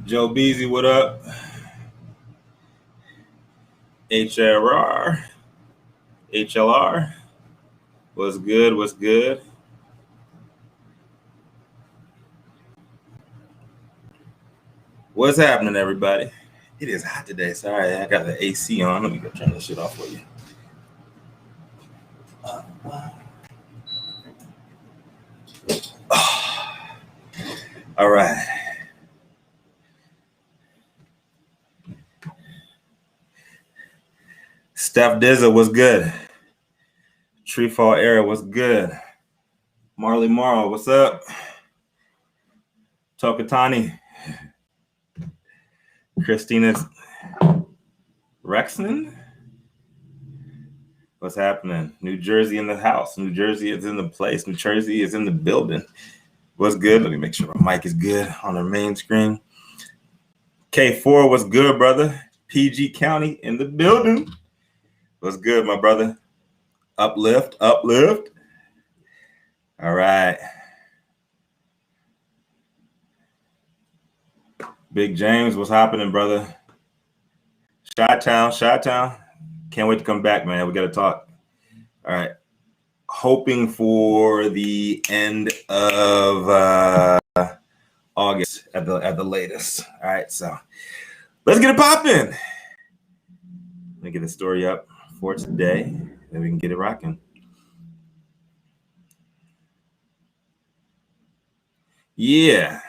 Joe Beasy, what up? HLR, what's good? What's good? What's happening, everybody? It is hot today. Sorry, I got the AC on. Let me go turn this shit off for you. All right. Steph Dizza, what's good? Treefall Era, what's good? Marley Morrow, what's up? Tokatani. Christina Rexon, what's happening? New Jersey in the house. New Jersey is in the place. New Jersey is in the building. What's good? Let me make sure my mic is good on the main screen. K4, what's good, brother? PG County in the building. What's good, my brother? Uplift. All right. Big James, what's happening, brother? Chi-Town. Can't wait to come back, man. We got to talk. All right. Hoping for the end of August at the latest. All right, so let's get it popping. Let me get the story up for today, then we can get it rocking. Yeah,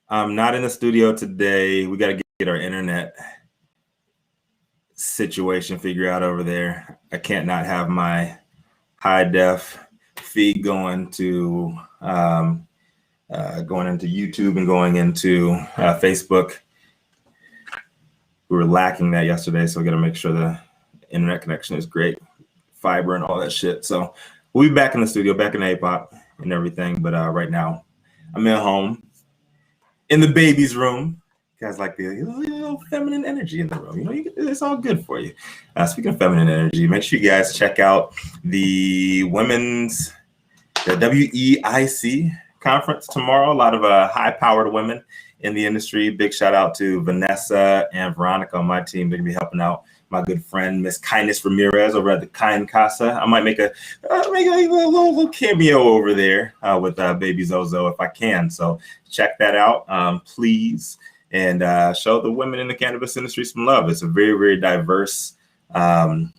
I'm not in the studio today. We got to get our internet situation figured out over there. I can't not have my high def feed going to going into YouTube and going into Facebook. We were lacking that yesterday, so we got to make sure the internet connection is great, fiber and all that shit. So we'll be back in the studio, back in A-Pop and everything. But right now, I'm at home in the baby's room. You guys like the little feminine energy in the room. You know, it's all good for you. Speaking of feminine energy, make sure you guys check out the WEIC conference tomorrow. A lot of high-powered women in the industry. Big shout out to Vanessa and Veronica on my team. They're gonna be helping out my good friend Miss Kindness Ramirez over at the Kind Casa. I might make a little cameo over there with Baby Zozo if I can. So check that out, please, and show the women in the cannabis industry some love. It's a very, very diverse lineup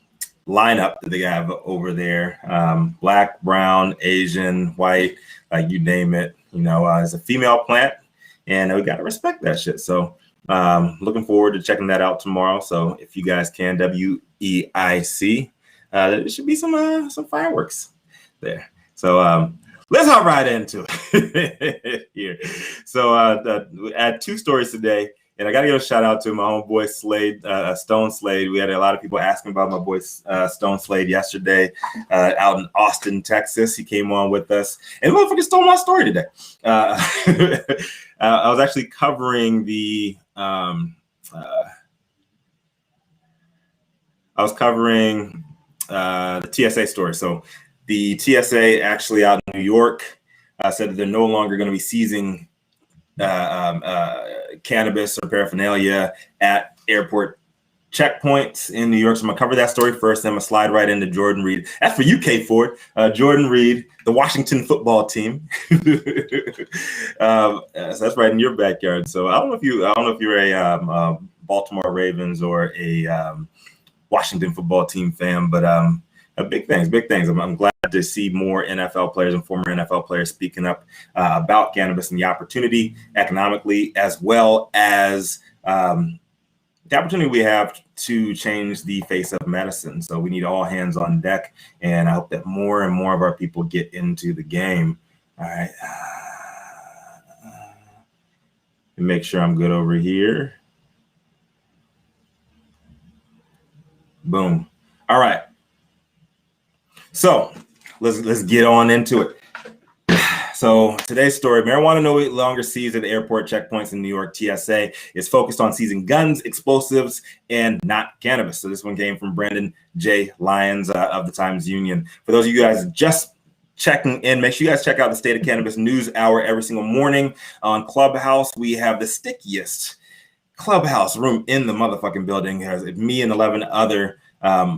that they have over there. Black, brown, Asian, white, like you name it. You know, it's a female plant, and we got to respect that shit. So looking forward to checking that out tomorrow. So if you guys can, WEIC, there should be some fireworks there. So let's hop right into it here. So add two stories today, and I got to give a shout out to my homeboy Slade, Stone Slade. We had a lot of people asking about my boy Stone Slade yesterday out in Austin, Texas. He came on with us, and the motherfucker stole my story today. I was actually covering the TSA story. So the TSA actually out in New York said that they're no longer going to be seizing cannabis or paraphernalia at airport checkpoints in New York. So I'm gonna cover that story first, then I'm gonna slide right into Jordan Reed. That's for UK Ford. Jordan Reed, the Washington football team. So that's right in your backyard. So I don't know if you're a Baltimore Ravens or a Washington football team fan, but big things. I'm glad to see more NFL players and former NFL players speaking up about cannabis and the opportunity economically, as well as the opportunity we have to change the face of medicine. So we need all hands on deck, and I hope that more and more of our people get into the game. All right. Make sure I'm good over here. Boom. All right. So let's get on into it. So today's story, marijuana no longer seized at airport checkpoints in New York. TSA is focused on seizing guns, explosives, and not cannabis. So this one came from Brandon J. Lyons of the Times Union. For those of you guys just checking in. Make sure you guys check out the State of Cannabis NewsHour every single morning on Clubhouse. We have the stickiest Clubhouse room in the motherfucking building. It has me and 11 other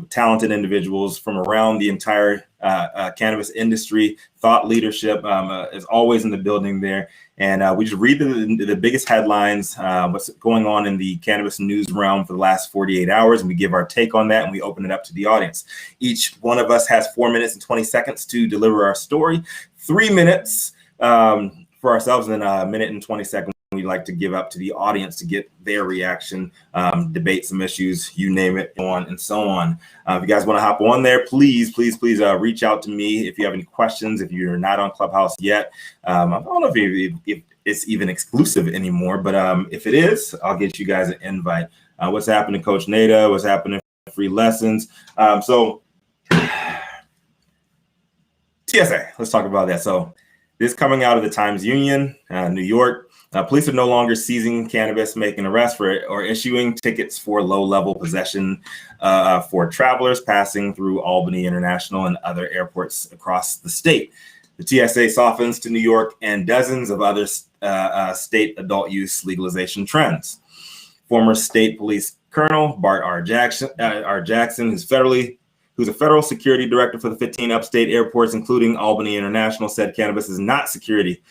talented individuals from around the entire cannabis industry. Thought leadership is always in the building there. And we just read the biggest headlines, what's going on in the cannabis news realm for the last 48 hours. And we give our take on that and we open it up to the audience. Each one of us has 4 minutes and 20 seconds to deliver our story, 3 minutes for ourselves, and then a minute and 20 seconds we like to give up to the audience to get their reaction, debate some issues, you name it, on and so on. If you guys want to hop on there, please reach out to me if you have any questions. If you're not on Clubhouse yet, I don't know if it's even exclusive anymore, but if it is, I'll get you guys an invite. What's happening, Coach Nada? What's happening? Free lessons. So TSA, let's talk about that. So this coming out of the Times-Union, New York. Police are no longer seizing cannabis, making arrests for it, or issuing tickets for low-level possession for travelers passing through Albany International and other airports across the state. The TSA softens to New York and dozens of other state adult use legalization trends. Former state police colonel Bart R. Jackson, who's a federal security director for the 15 upstate airports, including Albany International, said cannabis is not security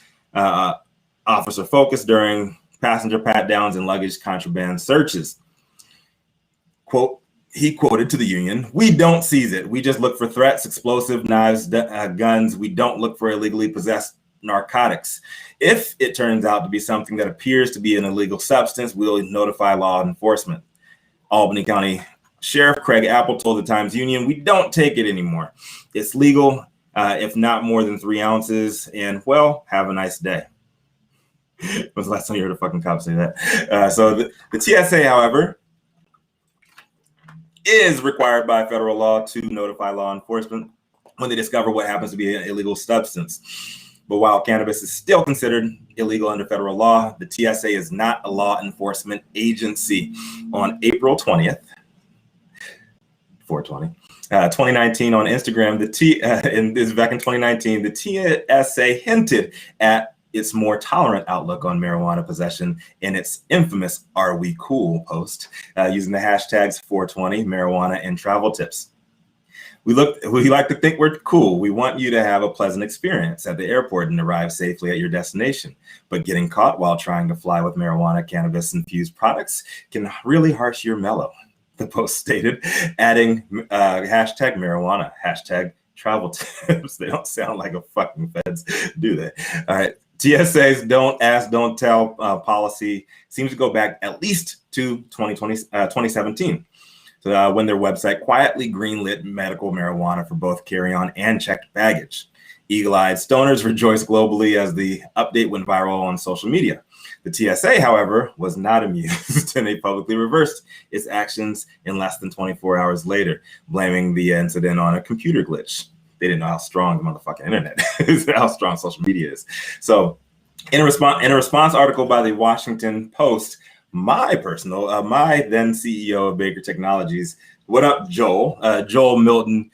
officer focused during passenger pat-downs and luggage contraband searches. Quote, he quoted to the Union, "We don't seize it. We just look for threats, explosive, knives, guns. We don't look for illegally possessed narcotics. If it turns out to be something that appears to be an illegal substance, we'll notify law enforcement." Albany County Sheriff Craig Apple told the Times-Union, "We don't take it anymore. It's legal, if not more than 3 ounces, and well, have a nice day." When was the last time you heard a fucking cop say that? So the TSA, however, is required by federal law to notify law enforcement when they discover what happens to be an illegal substance. But while cannabis is still considered illegal under federal law, the TSA is not a law enforcement agency. On April 20th, 420, 2019 on Instagram, and this is back in 2019, the TSA hinted at its more tolerant outlook on marijuana possession in its infamous "Are We Cool" post, using the hashtags 420, marijuana, and travel tips. We like to think we're cool. We want you to have a pleasant experience at the airport and arrive safely at your destination. But getting caught while trying to fly with marijuana, cannabis-infused products can really harsh your mellow, the post stated, adding hashtag marijuana, hashtag travel tips. They don't sound like a fucking feds, do they? All right. TSA's don't ask, don't tell policy seems to go back at least to 2017. So, when their website quietly greenlit medical marijuana for both carry-on and checked baggage. Eagle-eyed stoners rejoiced globally as the update went viral on social media. The TSA, however, was not amused, and they publicly reversed its actions in less than 24 hours later, blaming the incident on a computer glitch. They didn't know how strong the motherfucking internet is, how strong social media is. So in a response article by the Washington Post, my then CEO of Baker Technologies, what up, Joel? Joel Milton,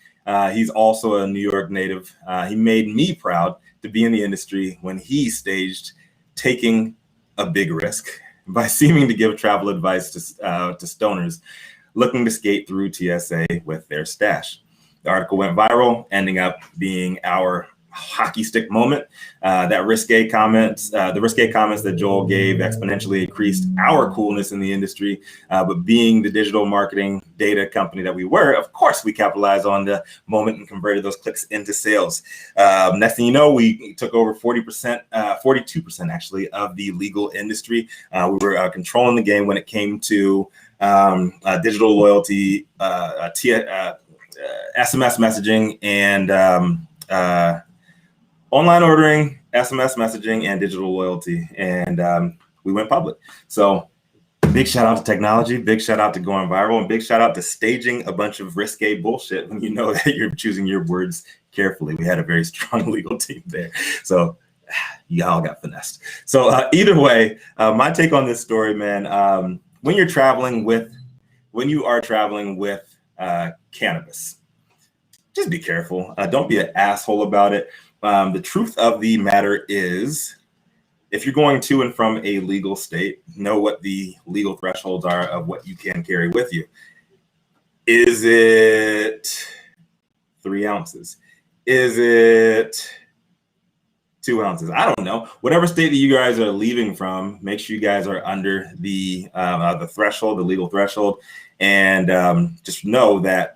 he's also a New York native. He made me proud to be in the industry when he staged taking a big risk by seeming to give travel advice to stoners looking to skate through TSA with their stash. The article went viral, ending up being our hockey stick moment. The risque comments that Joel gave exponentially increased our coolness in the industry. But being the digital marketing data company that we were, of course, we capitalized on the moment and converted those clicks into sales. Next thing you know, we took over 42% actually of the legal industry. We were controlling the game when it came to digital loyalty, SMS messaging, and online ordering, SMS messaging, and digital loyalty. And we went public. So big shout out to technology, big shout out to going viral, and big shout out to staging a bunch of risque bullshit when you know that you're choosing your words carefully. We had a very strong legal team there. So y'all got finessed. So either way, my take on this story, man, when you are traveling with cannabis, just be careful. Don't be an asshole about it. The truth of the matter is, if you're going to and from a legal state, know what the legal thresholds are of what you can carry with you. Is it 3 ounces? Is it 2 ounces? I don't know. Whatever state that you guys are leaving from, make sure you guys are under the threshold, the legal threshold, and just know that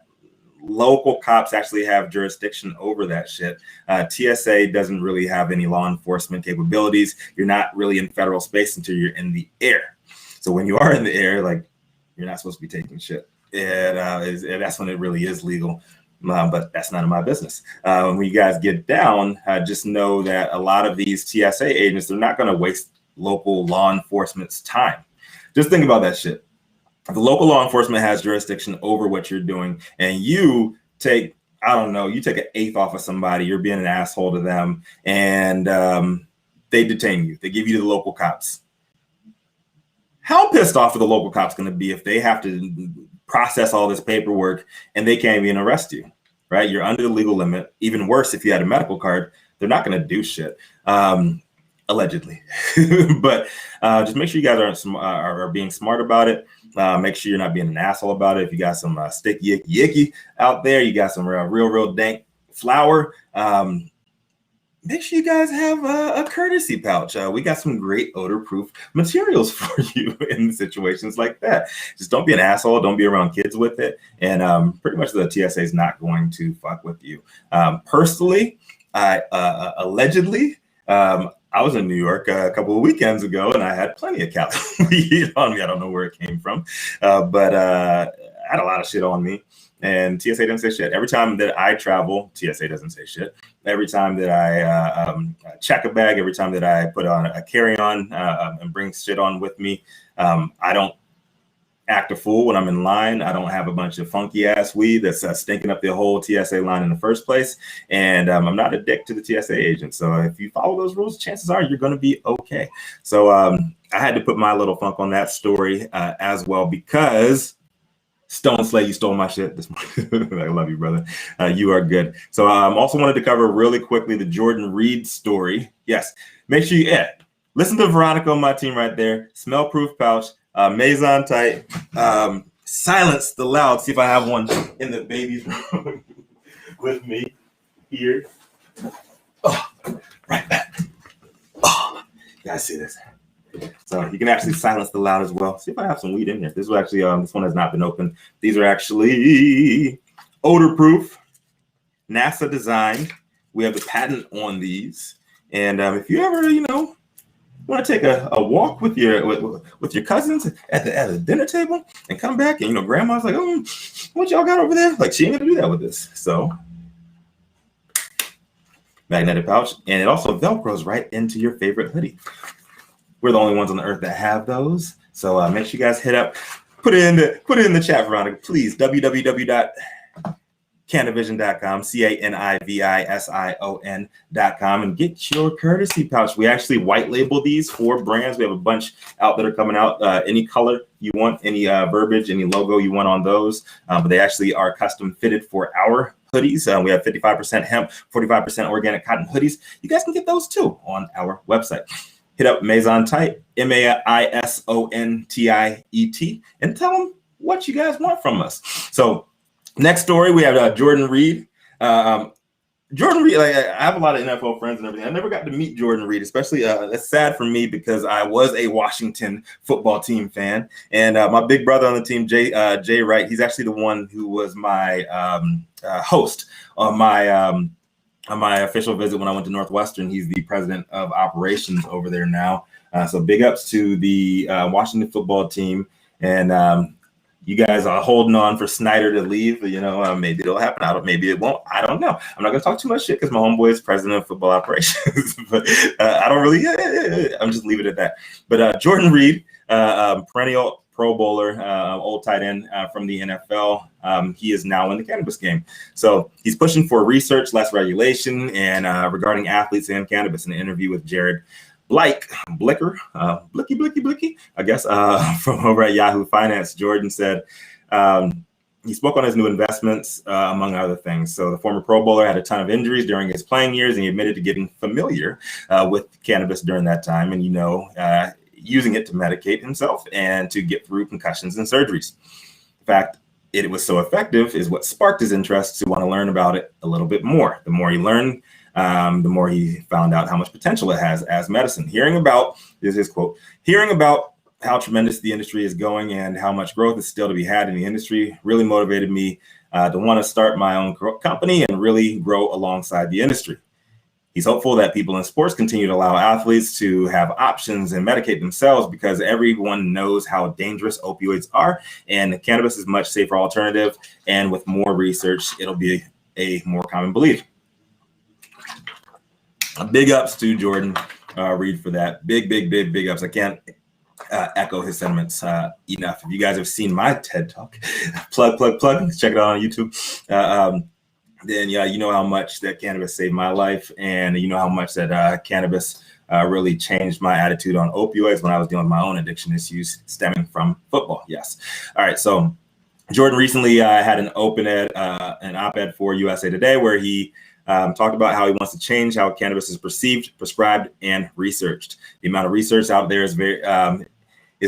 local cops actually have jurisdiction over that shit. TSA doesn't really have any law enforcement capabilities. You're not really in federal space until you're in the air. So when you are in the air, like, you're not supposed to be taking shit. And that's when it really is legal. But that's none of my business. When you guys get down, just know that a lot of these TSA agents, they're not going to waste local law enforcement's time. Just think about that shit. If the local law enforcement has jurisdiction over what you're doing, and you take, I don't know, you take an eighth off of somebody, you're being an asshole to them, and they detain you. They give you to the local cops. How pissed off are the local cops going to be if they have to process all this paperwork and they can't even arrest you, right? You're under the legal limit. Even worse, if you had a medical card, they're not going to do shit. Allegedly. But just make sure you guys are being smart about it. Make sure you're not being an asshole about it. If you got some sticky icky out there, you got some real dank flour, make sure you guys have a courtesy pouch. We got some great odor-proof materials for you in situations like that. Just don't be an asshole. Don't be around kids with it. And pretty much the TSA is not going to fuck with you. Personally, allegedly, I was in New York a couple of weekends ago, and I had plenty of Cali weed on me. I don't know where it came from, but I had a lot of shit on me, and TSA didn't say shit. Every time that I travel, TSA doesn't say shit. Every time that I check a bag, every time that I put on a carry-on and bring shit on with me, I don't act a fool when I'm in line. I don't have a bunch of funky ass weed that's stinking up the whole TSA line in the first place. And I'm not a dick to the TSA agent. So if you follow those rules, chances are you're going to be okay. So I had to put my little funk on that story as well, because Stone Slay, you stole my shit this morning. I love you, brother. You are good. So I also wanted to cover really quickly the Jordan Reed story. Yes, make sure you listen to Veronica on my team right there. Smell-proof pouch. Maison tight, silence the loud. See if I have one in the baby's room with me here. Oh, right back. Oh, you guys see this? So you can actually silence the loud as well. See if I have some weed in here. This is actually this one has not been opened. These are actually odor-proof, NASA designed. We have the patent on these, and if you ever, want to take a walk with your cousins at the dinner table and come back and grandma's like, oh, what y'all got over there? Like, she ain't gonna do that with this. So magnetic pouch, and it also velcros right into your favorite hoodie. We're the only ones on the earth that have those. So make sure you guys hit up, put it in the chat, Veronica, please. www.CANiVISION.com, CANiVISION.com, and get your courtesy pouch. We actually white label these for brands. We have a bunch out that are coming out. Any color you want, any verbiage, any logo you want on those. But they actually are custom fitted for our hoodies. We have 55% hemp, 45% organic cotton hoodies. You guys can get those too on our website. Hit up Maison Tight, MAISONTIET, and tell them what you guys want from us. So next story, we have Jordan Reed. Jordan Reed, I have a lot of NFL friends and everything. I never got to meet Jordan Reed, especially that's sad for me because I was a Washington football team fan. And my big brother on the team, Jay Wright, he's actually the one who was my host on my official visit when I went to Northwestern. He's the president of operations over there now. So big ups to the Washington football team. And you guys are holding on for Snyder to leave. Maybe it'll happen. Maybe it won't. I don't know. I'm not going to talk too much shit because my homeboy is president of football operations. But I don't really. I'm just leave it at that. But Jordan Reed, perennial Pro Bowler, old tight end from the NFL. He is now in the cannabis game. So he's pushing for research, less regulation, and regarding athletes and cannabis. In an interview with Jared Blicker, Blicky, I guess, from over at Yahoo Finance, Jordan said, he spoke on his new investments, among other things. So the former Pro Bowler had a ton of injuries during his playing years, and he admitted to getting familiar with cannabis during that time and, using it to medicate himself and to get through concussions and surgeries. In fact, it was so effective is what sparked his interest to want to learn about it a little bit more. The more he learned, the more he found out how much potential it has as medicine. Hearing about how tremendous the industry is going and how much growth is still to be had in the industry really motivated me to want to start my own company and really grow alongside the industry. He's hopeful that people in sports continue to allow athletes to have options and medicate themselves because everyone knows how dangerous opioids are, and cannabis is a much safer alternative. And with more research, it'll be a more common belief. Big ups to Jordan Reed for that. Big ups. I can't echo his sentiments enough. If you guys have seen my TED Talk, plug, check it out on YouTube. Then you know how much that cannabis saved my life, and you know how much that cannabis really changed my attitude on opioids when I was dealing with my own addiction issues stemming from football. Yes. All right. So Jordan recently had an op-ed for USA Today where he talked about how he wants to change how cannabis is perceived, prescribed, and researched. The amount of research out there is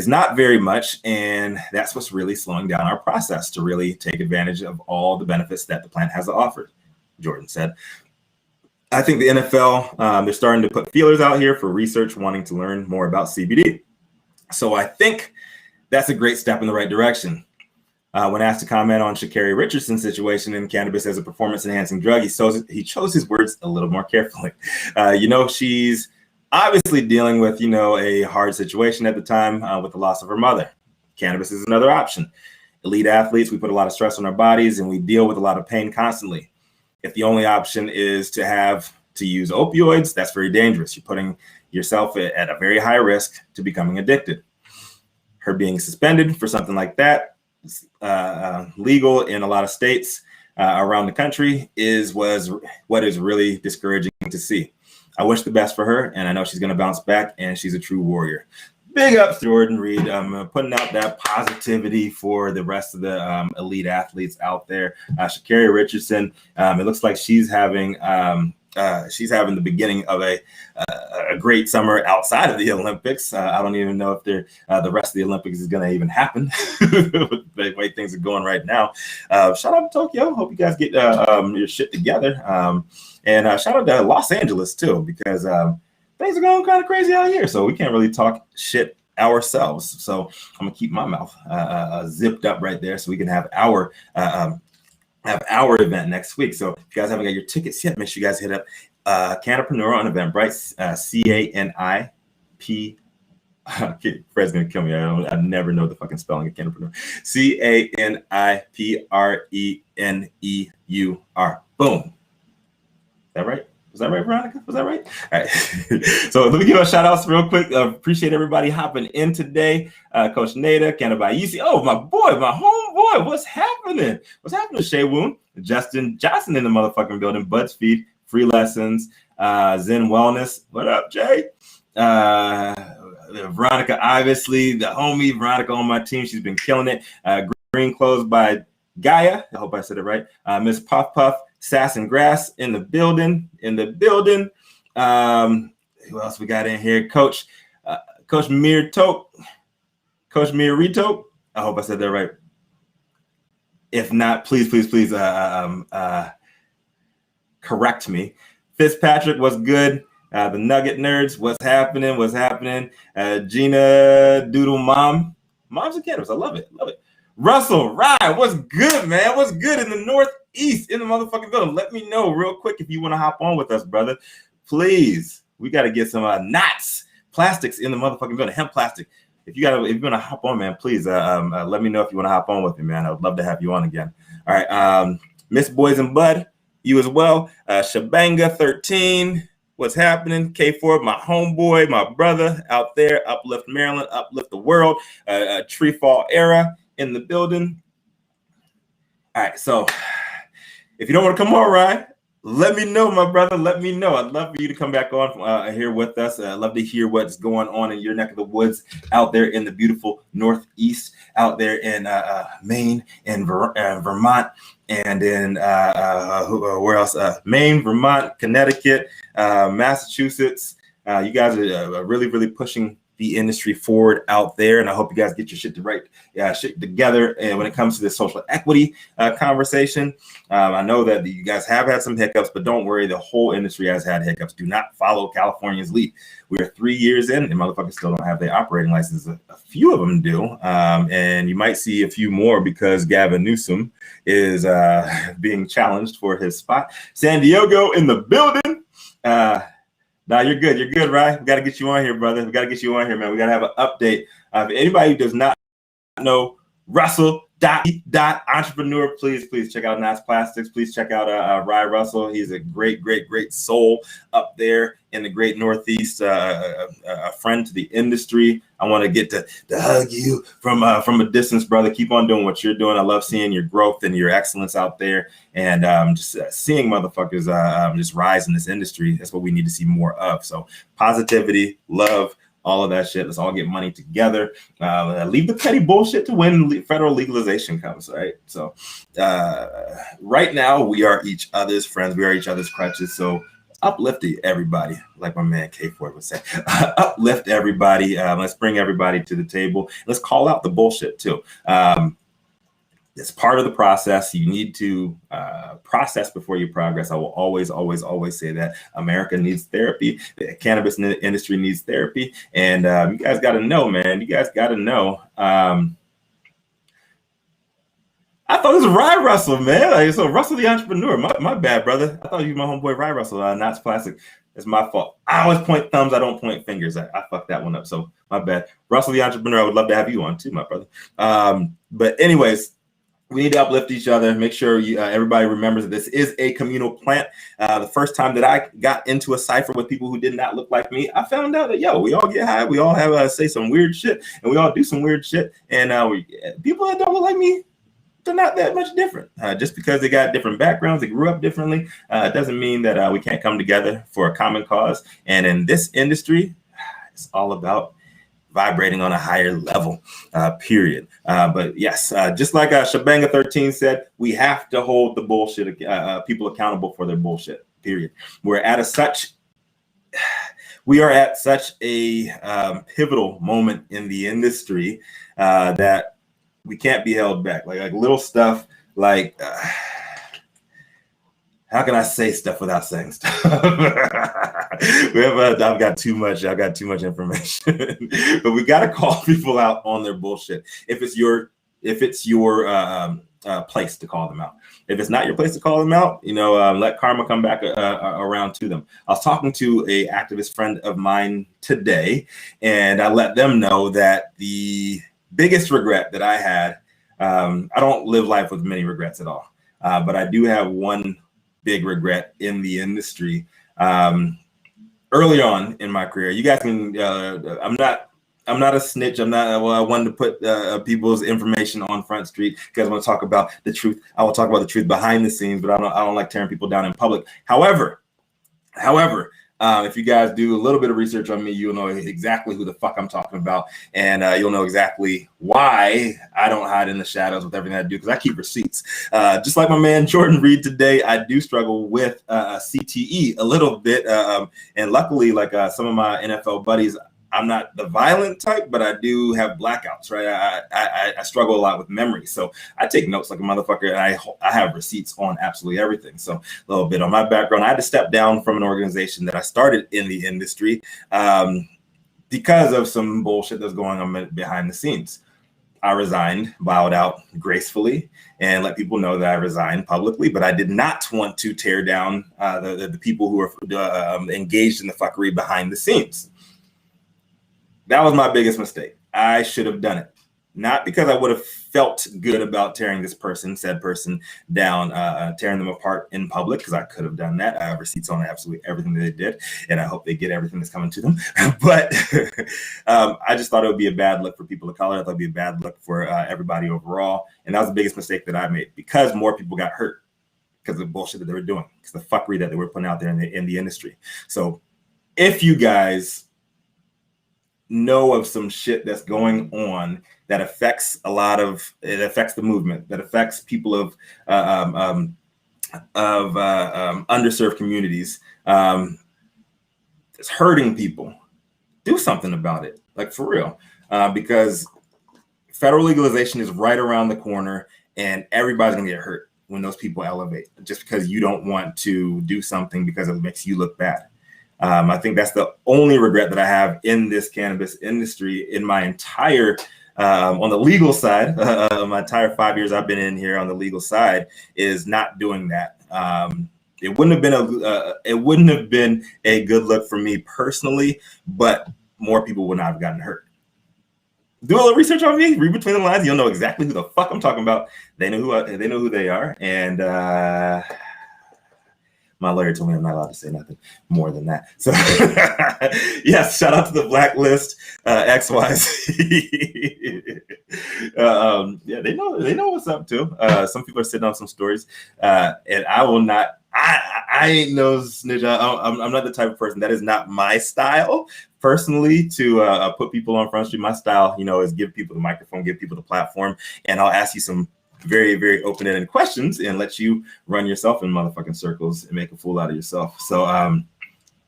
not very much, and that's what's really slowing down our process to really take advantage of all the benefits that the plant has to offer, Jordan said. I think the NFL, they're starting to put feelers out here for research wanting to learn more about CBD. So I think that's a great step in the right direction. When asked to comment on Sha'Carri Richardson's situation in cannabis as a performance-enhancing drug, he chose his words a little more carefully. She's obviously dealing with, a hard situation at the time with the loss of her mother. Cannabis is another option. Elite athletes, we put a lot of stress on our bodies and we deal with a lot of pain constantly. If the only option is to use opioids, that's very dangerous. You're putting yourself at a very high risk to becoming addicted. Her being suspended for something like that, legal in a lot of states around the country, was what is really discouraging to see. I wish the best for her, and I know she's going to bounce back, and she's a true warrior. Big ups to Jordan Reed. I'm putting out that positivity for the rest of the elite athletes out there. Sha'Carri Richardson, it looks like she's having the beginning of a great summer outside of the Olympics. I don't even know if the rest of the Olympics is going to even happen with the way things are going right now. Shout out to Tokyo. Hope you guys get your shit together. And shout out to Los Angeles, too, because things are going kind of crazy out here. So we can't really talk shit ourselves. So I'm going to keep my mouth zipped up right there so we can have our event next week. So if you guys haven't got your tickets yet, make sure you guys hit up Cannapreneur on Eventbrite, CANIP. Fred's gonna kill me. I never know the fucking spelling of Cannapreneur. CANIPRENEUR. Boom. Is that right? Was that right, Veronica? Was that right? All right. So let me give a shout outs real quick. Appreciate everybody hopping in today. Coach Nada, Cannabis. Oh, my boy, my homeboy. What's happening? What's happening, Shay Woon? Justin Johnson in the motherfucking building. BuzzFeed, Free Lessons, Zen Wellness. What up, Jay? Veronica, obviously, the homie Veronica on my team. She's been killing it. Green Clothes by Gaia. I hope I said it right. Miss Puff Puff, Sass and Grass in the building. Who else we got in here? Coach Mir Tope. Coach Mir Rito. I hope I said that right. If not, please correct me. Fitzpatrick, what's good? The Nugget Nerds, what's happening? Gina Doodle Mom's a cannabis. I love it. Russell, Ryan, what's good, man? What's good in the Northeast in the motherfucking building? Let me know real quick if you want to hop on with us, brother. Please, we got to get some knots, plastics in the motherfucking building, hemp plastic. If you want to hop on, man, please let me know if you want to hop on with me, man. I would love to have you on again. All right, Miss Boys and Bud, you as well. Shabanga 13. What's happening? K4, my homeboy, my brother out there. Uplift Maryland, uplift the world. Tree Fall Era in the building. All right, so if you don't want to come on, Ryan, Let me know, my brother. Let me know. I'd love for you to come back on here with us. I'd love to hear what's going on in your neck of the woods out there in the beautiful Northeast, out there in Maine and Vermont, and in where else? Maine, Vermont, Connecticut, Massachusetts. You guys are really, really pushing the industry forward out there, and I hope you guys get your shit shit together. And when it comes to the social equity conversation, I know that you guys have had some hiccups, but don't worry, the whole industry has had hiccups. Do not follow California's lead. We're 3 years in, and motherfuckers still don't have their operating license. A few of them do, and you might see a few more because Gavin Newsom is being challenged for his spot. San Diego in the building. No, you're good. You're good, right? We got to get you on here, brother. We got to get you on here, man. We got to have an update. If anybody who does not know Russell entrepreneur, please check out Nas Plastics. Please check out Rye Russell. He's a great soul up there in the great Northeast, a friend to the industry. I want to get to hug you from a distance, brother. Keep on doing what you're doing. I love seeing your growth and your excellence out there, and just seeing motherfuckers just rise in this industry. That's what we need to see more of. So positivity, love, all of that shit. Let's all get money together. Leave the petty bullshit to when federal legalization comes, right? So right now, we are each other's friends. We are each other's crutches. So uplift everybody, like my man K Ford would say. Uplift everybody. Let's bring everybody to the table. Let's call out the bullshit too. It's part of the process. You need to process before you progress. I will always say that. America needs therapy. The cannabis industry needs therapy. And you guys got to know, man. You guys got to know. I thought it was Rye Russell, man. So Russell the entrepreneur. My bad, brother. I thought you were my homeboy Rye Russell. Not Plastic. It's my fault. I always point thumbs. I don't point fingers. I fucked that one up. So my bad. Russell the entrepreneur. I would love to have you on too, my brother. But anyways, we need to uplift each other. Make sure everybody remembers that this is a communal plant. The first time that I got into a cipher with people who did not look like me, I found out that, we all get high. We all have say some weird shit, and we all do some weird shit. And people that don't look like me, they're not that much different. Just because they got different backgrounds, they grew up differently, doesn't mean that we can't come together for a common cause. And in this industry, it's all about vibrating on a higher level, period. But yes, just like Shabanga 13 said, we have to hold the bullshit people accountable for their bullshit, period. We are at such a pivotal moment in the industry that we can't be held back. Like little stuff like how can I say stuff without saying stuff? I've got too much information, but we got to call people out on their bullshit. If it's your place to call them out. If it's not your place to call them out, let karma come back around to them. I was talking to a activist friend of mine today, and I let them know that the biggest regret that I had, I don't live life with many regrets at all, but I do have one big regret in the industry. Early on in my career, you guys can. I'm not a snitch. I'm not. Well, I wanted to put people's information on Front Street. You guys want to talk about the truth? I will talk about the truth behind the scenes, but I don't like tearing people down in public. However, if you guys do a little bit of research on me, you'll know exactly who the fuck I'm talking about, and you'll know exactly why I don't hide in the shadows with everything I do, because I keep receipts. Just like my man Jordan Reed today, I do struggle with CTE a little bit, and luckily, like some of my NFL buddies, I'm not the violent type, but I do have blackouts, right? I struggle a lot with memory. So I take notes like a motherfucker, and I have receipts on absolutely everything. So a little bit on my background. I had to step down from an organization that I started in the industry because of some bullshit that's going on behind the scenes. I resigned, bowed out gracefully, and let people know that I resigned publicly, but I did not want to tear down the people who are engaged in the fuckery behind the scenes. That was my biggest mistake. I should have done it. Not because I would have felt good about tearing said person down, tearing them apart in public, because I could have done that. I have receipts on absolutely everything that they did, and I hope they get everything that's coming to them. But I just thought it would be a bad look for people of color. I thought it would be a bad look for everybody overall. And that was the biggest mistake that I made, because more people got hurt. because of the bullshit that they were doing, because the fuckery that they were putting out there in the industry. So if you guys know of some shit that's going on that affects the movement, that affects people of underserved communities, it's hurting people, do something about it, like for real, because federal legalization is right around the corner, and everybody's gonna get hurt when those people elevate, just because you don't want to do something because it makes you look bad. I think that's the only regret that I have in this cannabis industry in my entire, on the legal side, my entire 5 years I've been in here on the legal side, is not doing that. It wouldn't have been a good look for me personally, but more people would not have gotten hurt. Do a little research on me, read between the lines, you'll know exactly who the fuck I'm talking about. They know who they are, and my lawyer told me I'm not allowed to say nothing more than that. So yes, shout out to the Blacklist XYZ. Yeah, they know what's up too. Some people are sitting on some stories, and I will not. I ain't no snitch. I'm not the type of person. That is not my style personally, to put people on Front Street. My style, is give people the microphone, give people the platform, and I'll ask you some very, very open-ended questions and let you run yourself in motherfucking circles and make a fool out of yourself. So, and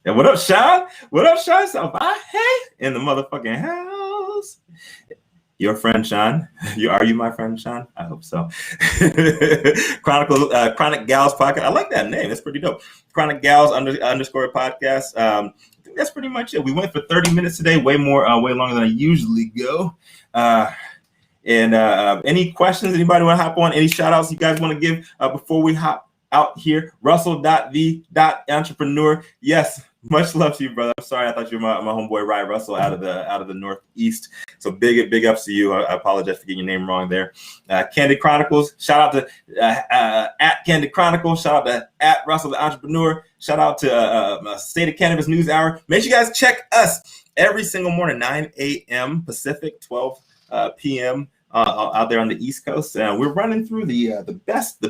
what up, Sean? What up, Sean? So, hey, in the motherfucking house. Your friend, Sean. Are you my friend, Sean? I hope so. Chronic Gals podcast. I like that name. That's pretty dope. Chronic Gals _ podcast. I think that's pretty much it. We went for 30 minutes today, way longer than I usually go. And any questions? Anybody want to hop on? Any shout outs you guys want to give before we hop out here? Russell.the.entrepreneur. Yes, much love to you, brother. I'm sorry, I thought you were my homeboy Ryan Russell out of the Northeast. So big ups to you. I apologize for getting your name wrong there. Candid Chronicles. Shout out to at Candid Chronicles. Shout out to at Russell the Entrepreneur. Shout out to State of Cannabis NewsHour. Make sure you guys check us every single morning, 9 a.m. Pacific, 12 p.m. Out there on the East Coast. We're running through the biggest,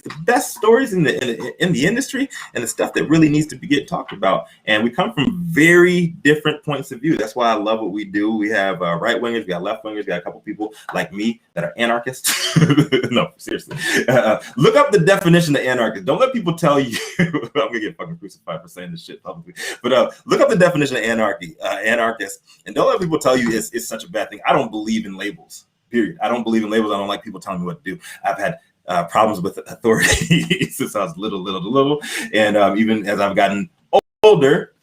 the best stories in the industry, and the stuff that really needs to get talked about. And we come from very different points of view. That's why I love what we do. We have right wingers, we got left wingers, we got a couple people like me that are anarchists. No, seriously. Look up the definition of anarchist. Don't let people tell you. I'm gonna get fucking crucified for saying this shit publicly. But look up the definition of anarchist, and don't let people tell you it's such a bad thing. I don't believe in labels. Period. I don't believe in labels. I don't like people telling me what to do. I've had problems with authority since I was little, and even as I've gotten older,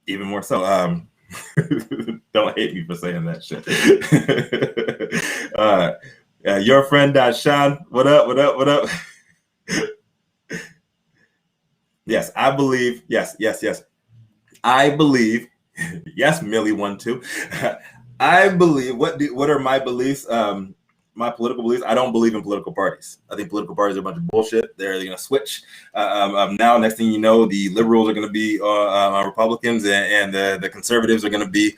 even more so. Don't hate me for saying that shit. Your friend Sean, what up? Yes, I believe. Yes. I believe. Yes, Millie 1-2. I believe. What are my beliefs? My political beliefs. I don't believe in political parties. I think political parties are a bunch of bullshit. They're going to switch. Now, next thing you know, the liberals are going to be Republicans, and the conservatives are going to be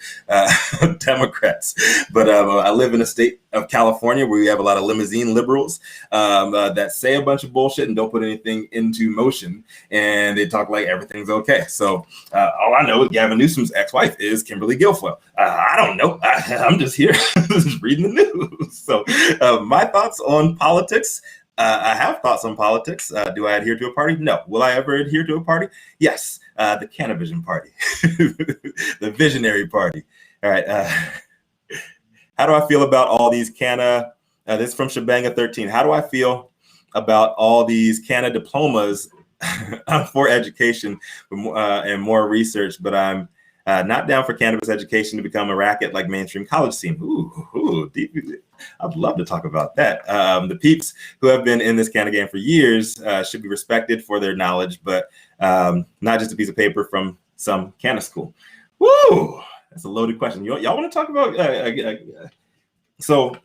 Democrats. But I live in a state of California where we have a lot of limousine liberals that say a bunch of bullshit and don't put anything into motion, and they talk like everything's okay. So all I know is Gavin Newsom's ex-wife is Kimberly Guilfoyle. I don't know. I'm just here just reading the news. So my thoughts on politics. I have thoughts on politics. Do I adhere to a party? No. Will I ever adhere to a party? Yes. The CANiVISION party, the visionary party. All right. How do I feel about all these Canna? This is from Shabanga 13. How do I feel about all these Canna diplomas for education and more research? But I'm not down for cannabis education to become a racket like mainstream college scene. Ooh, deep. I'd love to talk about that. The peeps who have been in this Canna game for years should be respected for their knowledge, but not just a piece of paper from some Canna school. Woo! That's a loaded question. Y'all want to talk about? So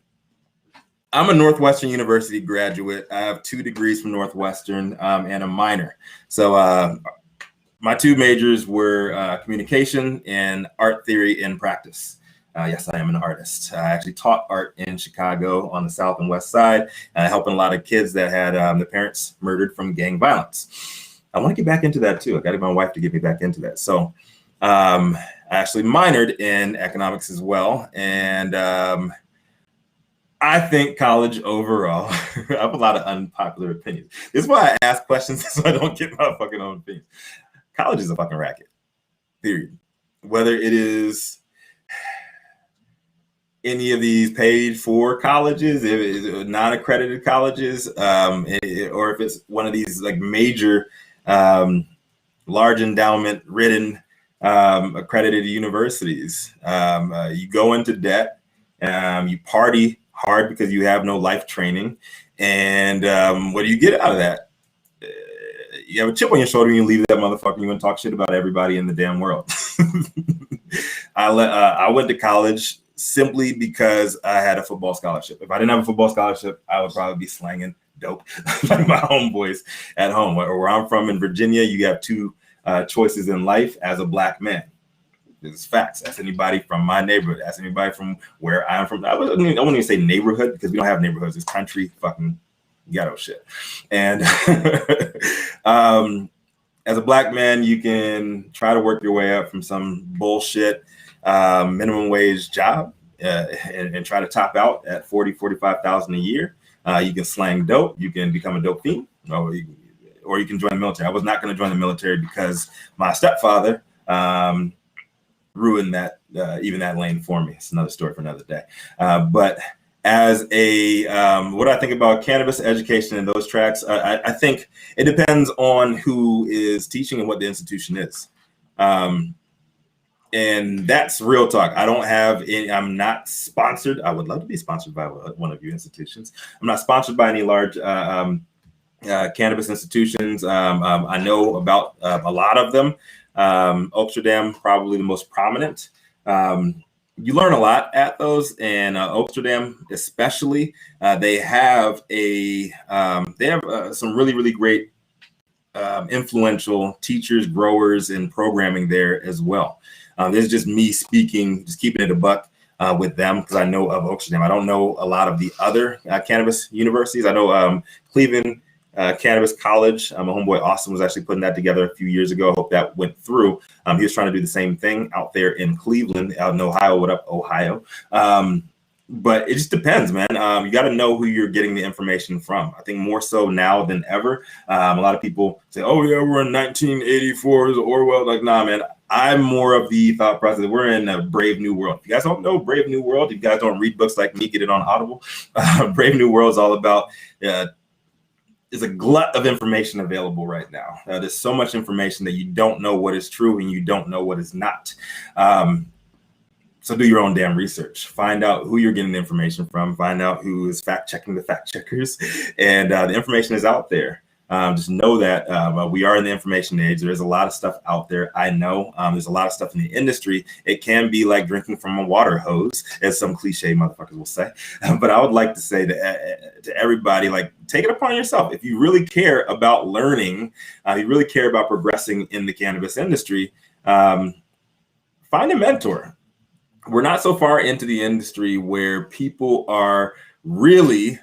I'm a Northwestern University graduate. I have 2 degrees from Northwestern and a minor. So my 2 majors were communication and art theory and practice. Yes, I am an artist. I actually taught art in Chicago on the South and West Side, helping a lot of kids that had their parents murdered from gang violence. I want to get back into that too. I got to get my wife to get me back into that. So I actually minored in economics as well. And I think college overall, I have a lot of unpopular opinions. This is why I ask questions so I don't get my fucking own opinions. College is a fucking racket, period. Whether it is any of these paid for colleges, if it's non-accredited colleges, or if it's one of these like major large endowment ridden accredited universities, you go into debt, you party hard because you have no life training, and what do you get out of that? You have a chip on your shoulder and you leave that motherfucker and you want to talk shit about everybody in the damn world. I went to college simply because I had a football scholarship. If I didn't have a football scholarship, I would probably be slanging dope like my homeboys at home. Where I'm from in Virginia, you have two choices in life as a black man. It's facts. Ask anybody from my neighborhood. Ask anybody from where I'm from. I wouldn't even say neighborhood because we don't have neighborhoods. It's country fucking ghetto shit. And as a black man, you can try to work your way up from some bullshit minimum wage job and try to top out at 45,000 a year. You can slang dope. You can become a dope fiend, or you can join the military. I was not going to join the military because my stepfather ruined that, even that lane for me. It's another story for another day. But as a, what do I think about cannabis education in those tracks? I think it depends on who is teaching and what the institution is. And that's real talk. I don't have any, I'm not sponsored. I would love to be sponsored by one of your institutions. I'm not sponsored by any large cannabis institutions. I know about a lot of them. Amsterdam, probably the most prominent. You learn a lot at those, and Amsterdam especially. They have some really great influential teachers, growers, and programming there as well. This is just me speaking, just keeping it a buck with them because I know of Amsterdam. I don't know a lot of the other cannabis universities. I know Cleveland Cannabis College. My homeboy Austin was actually putting that together a few years ago. I hope that went through. He was trying to do the same thing out there in Cleveland, out in Ohio. What up, Ohio? But it just depends, man. You got to know who you're getting the information from. I think more so now than ever. A lot of people say, oh, yeah, we're in 1984, Orwell. Like, nah, man. I'm more of the thought process. We're in a brave new world. If you guys don't know Brave New World, if you guys don't read books like me, get it on Audible. Brave New World is all about there's a glut of information available right now. There's so much information that you don't know what is true and you don't know what is not. So do your own damn research. Find out who you're getting the information from. Find out who is fact checking the fact checkers. And the information is out there. Just know that we are in the information age. There's a lot of stuff out there. I know there's a lot of stuff in the industry. It can be like drinking from a water hose, as some cliche motherfuckers will say. But I would like to say to everybody, like, take it upon yourself. If you really care about learning, you really care about progressing in the cannabis industry, find a mentor. We're not so far into the industry where people are really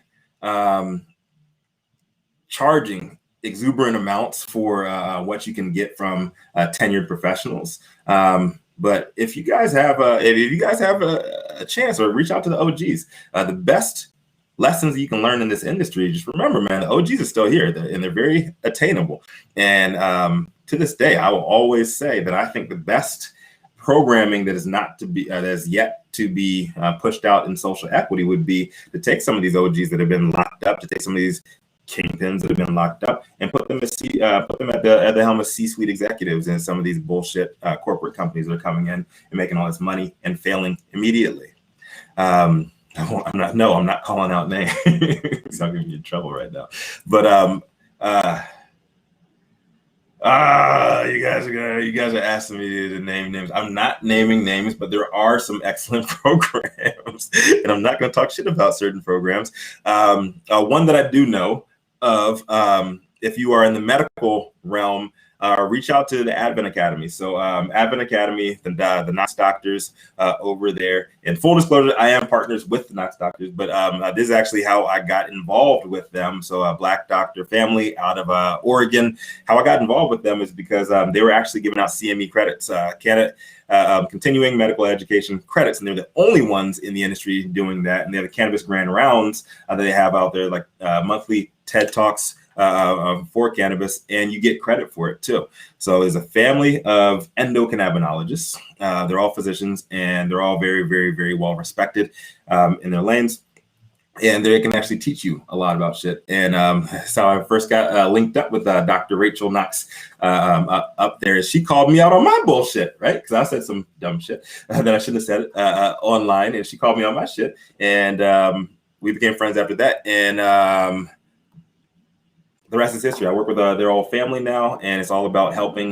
charging exuberant amounts for what you can get from tenured professionals. But if you guys have a chance, or reach out to the OGs, the best lessons that you can learn in this industry, just remember, man, the OGs are still here, and they're very attainable. And to this day, I will always say that I think the best programming that is not to be that is yet to be pushed out in social equity would be to take some of these OGs that have been locked up, to take some of these kingpins that have been locked up, and put them at the helm of C-suite executives in some of these bullshit corporate companies that are coming in and making all this money and failing immediately. I'm not calling out names. So I'm gonna be in trouble right now. But you guys are asking me to name names. I'm not naming names, but there are some excellent programs, and I'm not going to talk shit about certain programs. One that I do know of if you are in the medical realm, reach out to the Advent Academy. So Advent Academy, the Knox doctors over there. And full disclosure, I am partners with the Knox doctors, but this is actually how I got involved with them. So a Black doctor family out of Oregon. How I got involved with them is because they were actually giving out CME credits, continuing medical education credits, and they're the only ones in the industry doing that. And they have the Cannabis Grand Rounds that they have out there, like monthly TED Talks for cannabis, and you get credit for it too. So there's a family of endocannabinologists. They're all physicians, and they're all very, very, very well respected in their lanes. And they can actually teach you a lot about shit. And so I first got linked up with Dr. Rachel Knox up there. She called me out on my bullshit, right? Because I said some dumb shit that I shouldn't have said online. And she called me on my shit. And we became friends after that. And the rest is history. I work with their whole family now, and it's all about helping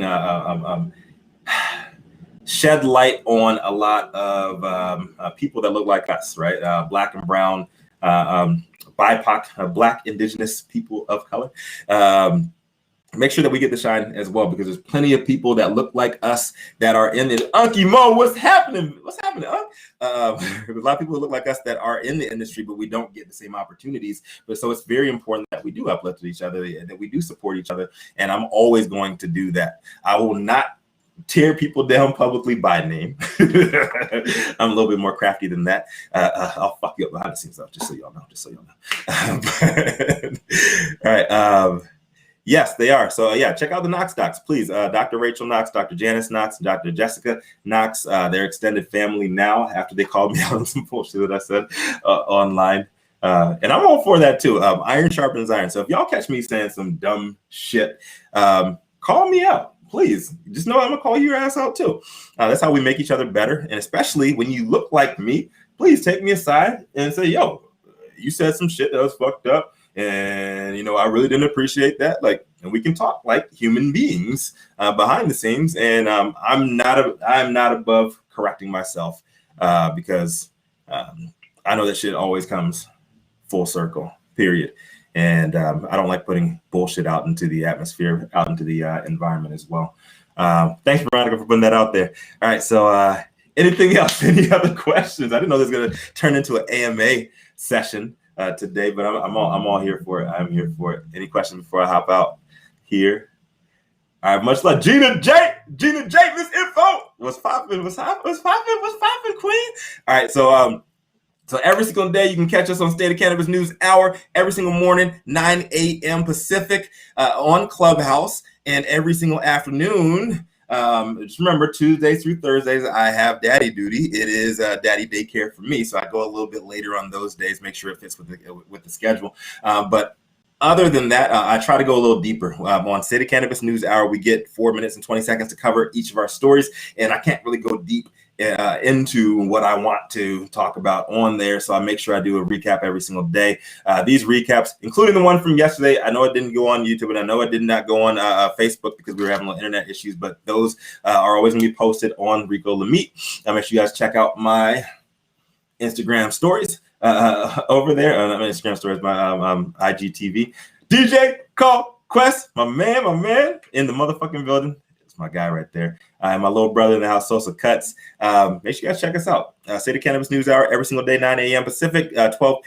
shed light on a lot of people that look like us, right? Black and brown, BIPOC, Black, Indigenous people of color. Make sure that we get the shine as well, because there's plenty of people that look like us that are in it. Unky Mo, what's happening? What's happening? There's a lot of people who look like us that are in the industry, but we don't get the same opportunities. But so it's very important that we do uplift each other, that we do support each other. And I'm always going to do that. I will not tear people down publicly by name. I'm a little bit more crafty than that. I'll fuck you up behind the scenes, though, just so y'all know. All right. Yes, they are. So yeah, check out the Knox docs, please. Dr. Rachel Knox, Dr. Janice Knox, Dr. Jessica Knox, their extended family now, after they called me out on some bullshit that I said online. And I'm all for that too. Iron sharpens iron. So if y'all catch me saying some dumb shit, call me out, please. Just know I'm gonna call your ass out too. That's how we make each other better. And especially when you look like me, please take me aside and say, yo, you said some shit that was fucked up. And, you know, I really didn't appreciate that. Like, and we can talk like human beings behind the scenes. And I'm not above correcting myself because I know that shit always comes full circle, period. And I don't like putting bullshit out into the atmosphere, out into the environment as well. Thanks, Veronica, for putting that out there. All right. So anything else? Any other questions? I didn't know this was going to turn into an AMA session today, but I'm all here for it. I'm here for it. Any questions before I hop out here? All right, much love. Gina J, Miss Info. What's poppin', Queen? All right, so every single day you can catch us on State of Cannabis News Hour every single morning, 9 a.m. Pacific on Clubhouse, and every single afternoon. Just remember, Tuesdays through Thursdays, I have daddy duty. It is daddy daycare for me, so I go a little bit later on those days, make sure it fits with the schedule. But other than that, I try to go a little deeper. On State of Cannabis News Hour, we get 4 minutes and 20 seconds to cover each of our stories, and I can't really go deep into what I want to talk about on there. So I make sure I do a recap every single day. These recaps, including the one from yesterday, I know it didn't go on YouTube, and I know it did not go on Facebook because we were having little internet issues, but those are always going to be posted on Rico Lamitte. Make sure you guys check out my Instagram stories over there. Not my Instagram stories, my IGTV. DJ Call Quest, my man in the motherfucking building. My guy right there. And my little brother in the house, Sosa Cuts. Make sure you guys check us out. State of Cannabis News Hour every single day, 9 a.m. Pacific, 12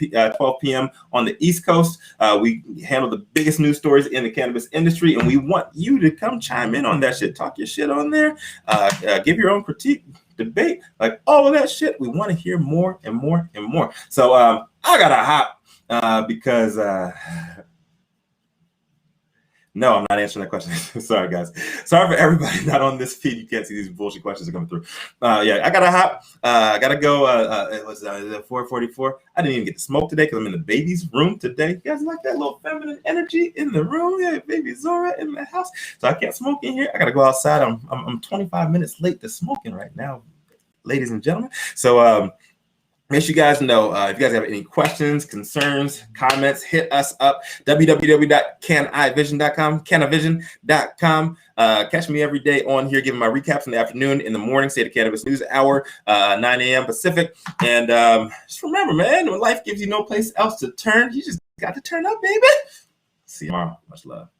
p.m. on the East Coast. We handle the biggest news stories in the cannabis industry, and we want you to come chime in on that shit. Talk your shit on there. Give your own critique, debate, like all of that shit. We want to hear more and more and more. So I gotta hop because no, I'm not answering that question. Sorry, guys. Sorry for everybody not on this feed. You can't see these bullshit questions are coming through. Yeah, I gotta hop. I gotta go. It was 4:44. I didn't even get to smoke today because I'm in the baby's room today. You guys like that little feminine energy in the room? Yeah, baby Zora in the house. So I can't smoke in here. I gotta go outside. I'm 25 minutes late to smoking right now, ladies and gentlemen. So make sure you guys know if you guys have any questions, concerns, comments, hit us up. www.CANiVISION.com, CANiVISION.com. Catch me every day on here giving my recaps in the afternoon, in the morning, State of Cannabis News Hour, 9 a.m. Pacific. And just remember, man, when life gives you no place else to turn, you just got to turn up, baby. See you tomorrow. Much love.